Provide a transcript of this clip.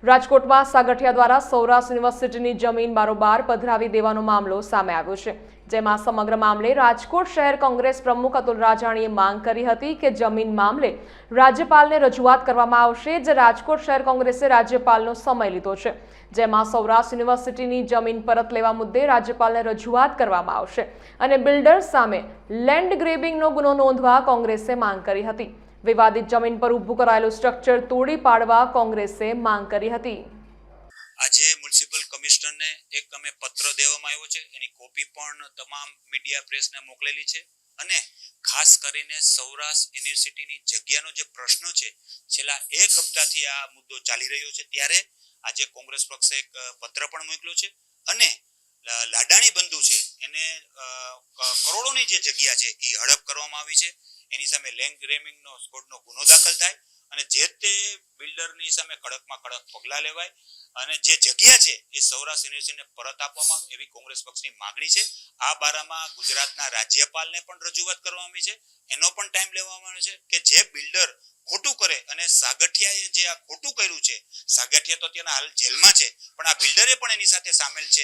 રાજકોટમાં સાગઠિયા દ્વારા સૌરાષ્ટ્ર યુનિવર્સિટીની જમીન બારોબાર પધરાવી દેવાનો મામલો સામે આવ્યો છે, જેમાં સમગ્ર મામલે રાજકોટ શહેર કોંગ્રેસ પ્રમુખ અતુલ રાજાણીએ માંગ કરી હતી કે જમીન મામલે રાજ્યપાલને રજૂઆત કરવામાં આવશે, જે રાજકોટ શહેર કોંગ્રેસે રાજ્યપાલનો સમય લીધો છે, જેમાં સૌરાષ્ટ્ર યુનિવર્સિટીની જમીન પરત લેવા મુદ્દે રાજ્યપાલને રજૂઆત કરવામાં આવશે અને બિલ્ડર્સ સામે લેન્ડ ગ્રેબિંગનો ગુનો નોંધવા કોંગ્રેસે માંગ કરી હતી। વિવાદિત જમીન પર ઊભું કરાયેલું સ્ટ્રક્ચર તોડી પાડવા કોંગ્રેસે માંગ કરી હતી। આજે મ્યુનિસિપલ કમિશનરને એક અમે પત્ર દેવામાં આવ્યો છે, એની કોપી પણ તમામ મીડિયા પ્રેસને મોકલેલી છે અને ખાસ કરીને સૌરાષ્ટ્ર યુનિવર્સિટીની જગ્યાનો જે પ્રશ્ન છે, છેલ્લા એક હપ્તાથી આ મુદ્દો ચાલી રહ્યો છે, ત્યારે આજે કોંગ્રેસ પક્ષે એક પત્ર પણ મોકલ્યો છે અને લાડાણી બંધુ છે એને કરોડોની જે જગ્યા છે એ હડપ કરવામાં આવી છે, એની સામે લેન્ડ ગ્રેબિંગનો સ્કોડનો ગુનો દાખલ થાય અને જે તે બિલ્ડરની સામે કડકમાં કડક પગલાં લેવાય અને જે જગ્યા છે એ સૌરાષ્ટ્ર યુનિવર્સિટીને પરત આપવામાં એવી કોંગ્રેસ પક્ષની માંગણી છે। આ બારામાં ગુજરાતના રાજ્યપાલને પણ રજૂઆત કરવામાં આવી છે, એનો પણ ટાઈમ લેવામાં આવ્યો છે કે જે બિલ્ડર ખોટું કરે અને સાગઠિયાએ જે આ ખોટું કર્યું છે, સાગઠિયા તો અત્યારના હાલ જેલમાં છે, પણ આ બિલ્ડરે પણ એની સાથે સામેલ છે,